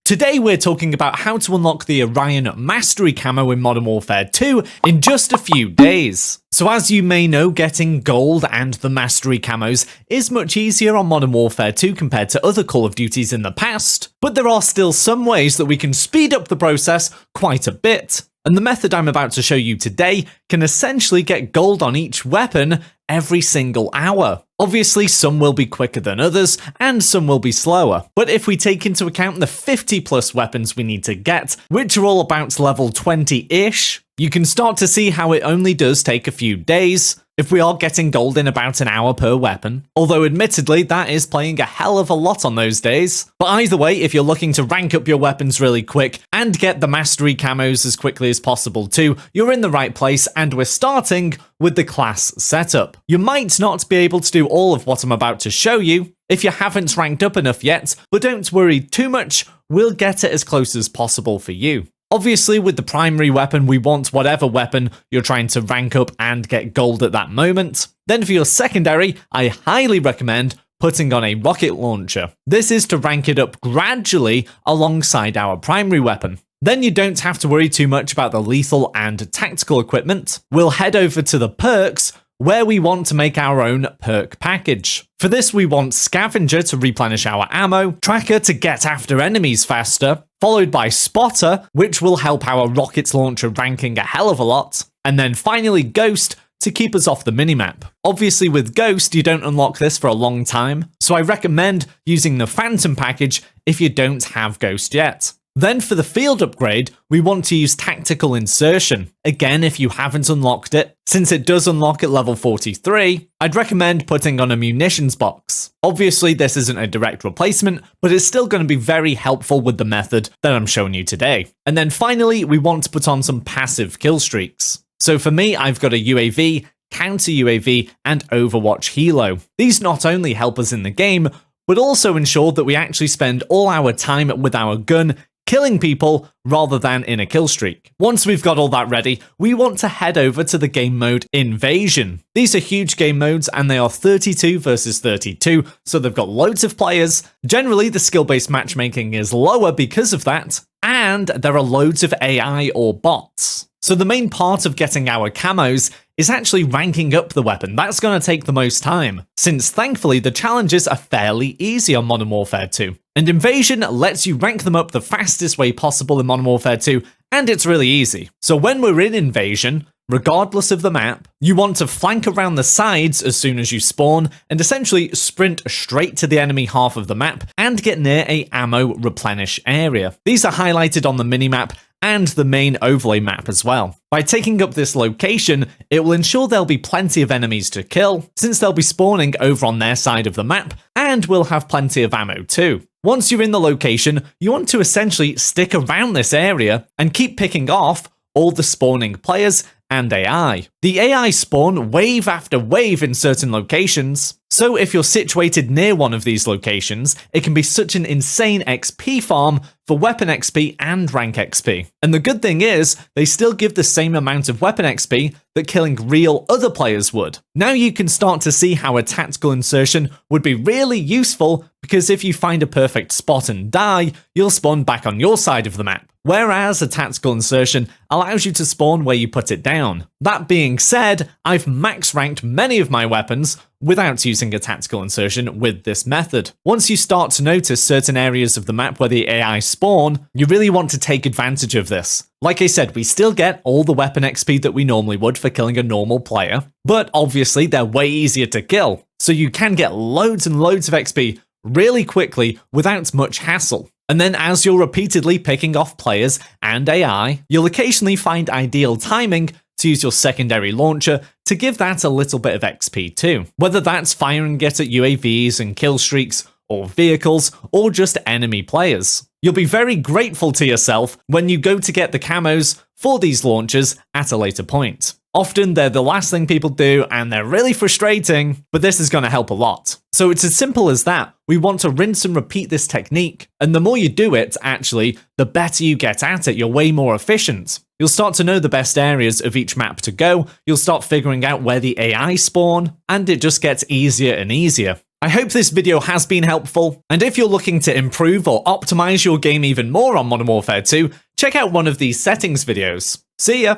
Today we're talking about how to unlock the Orion Mastery Camo in Modern Warfare 2 in just a few days. So as you may know, getting gold and the Mastery Camos is much easier on Modern Warfare 2 compared to other Call of Duties in the past, but there are still some ways that we can speed up the process quite a bit. And the method I'm about to show you today can essentially get gold on each weapon every single hour. Obviously, some will be quicker than others, and some will be slower. But if we take into account the 50 plus weapons we need to get, which are all about level 20-ish, you can start to see how it only does take a few days if we are getting gold in about an hour per weapon. Although admittedly, that is playing a hell of a lot on those days. But either way, if you're looking to rank up your weapons really quick and get the Mastery Camos as quickly as possible too, you're in the right place, and we're starting with the class setup. You might not be able to do all of what I'm about to show you if you haven't ranked up enough yet, but don't worry too much, we'll get it as close as possible for you. Obviously, with the primary weapon, we want whatever weapon you're trying to rank up and get gold at that moment. Then for your secondary, I highly recommend putting on a rocket launcher. This is to rank it up gradually alongside our primary weapon. Then you don't have to worry too much about the lethal and tactical equipment. We'll head over to the perks, where we want to make our own perk package. For this, we want Scavenger to replenish our ammo, Tracker to get after enemies faster, followed by Spotter, which will help our rocket launcher ranking a hell of a lot, and then finally Ghost to keep us off the minimap. Obviously with Ghost, you don't unlock this for a long time, so I recommend using the Phantom package if you don't have Ghost yet. Then for the field upgrade, we want to use Tactical Insertion. Again, if you haven't unlocked it, since it does unlock at level 43, I'd recommend putting on a munitions box. Obviously, this isn't a direct replacement, but it's still going to be very helpful with the method that I'm showing you today. And then finally, we want to put on some passive kill streaks. So for me, I've got a UAV, Counter UAV, and Overwatch Helo. These not only help us in the game, but also ensure that we actually spend all our time with our gun killing people rather than in a kill streak. Once we've got all that ready, we want to head over to the game mode Invasion. These are huge game modes and they are 32 versus 32, so they've got loads of players. Generally, the skill-based matchmaking is lower because of that, and there are loads of AI or bots. So the main part of getting our camos is actually ranking up the weapon. That's going to take the most time, since thankfully the challenges are fairly easy on Modern Warfare 2. And Invasion lets you rank them up the fastest way possible in Modern Warfare 2, and it's really easy. So when we're in Invasion, regardless of the map, you want to flank around the sides as soon as you spawn, and essentially sprint straight to the enemy half of the map and get near a ammo replenish area. These are highlighted on the minimap and the main overlay map as well. By taking up this location, it will ensure there'll be plenty of enemies to kill, since they'll be spawning over on their side of the map, and we'll have plenty of ammo too. Once you're in the location, you want to essentially stick around this area and keep picking off all the spawning players and AI. The AI spawn wave after wave in certain locations, so if you're situated near one of these locations, it can be such an insane XP farm for weapon XP and rank XP. And the good thing is, they still give the same amount of weapon XP that killing real other players would. Now you can start to see how a tactical insertion would be really useful, because if you find a perfect spot and die, you'll spawn back on your side of the map. Whereas a tactical insertion allows you to spawn where you put it down. That being said, I've max ranked many of my weapons without using a tactical insertion with this method. Once you start to notice certain areas of the map where the AI spawn, you really want to take advantage of this. Like I said, we still get all the weapon XP that we normally would for killing a normal player, but obviously they're way easier to kill, so you can get loads and loads of XP really quickly without much hassle. And then as you're repeatedly picking off players and AI, you'll occasionally find ideal timing to use your secondary launcher to give that a little bit of XP too. Whether that's firing it at UAVs and kill streaks, or vehicles, or just enemy players. You'll be very grateful to yourself when you go to get the camos for these launchers at a later point. Often they're the last thing people do and they're really frustrating, but this is going to help a lot. So it's as simple as that. We want to rinse and repeat this technique, and the more you do it, actually, the better you get at it. You're way more efficient. You'll start to know the best areas of each map to go, you'll start figuring out where the AI spawn, and it just gets easier and easier. I hope this video has been helpful, and if you're looking to improve or optimize your game even more on Modern Warfare 2, check out one of these settings videos. See ya!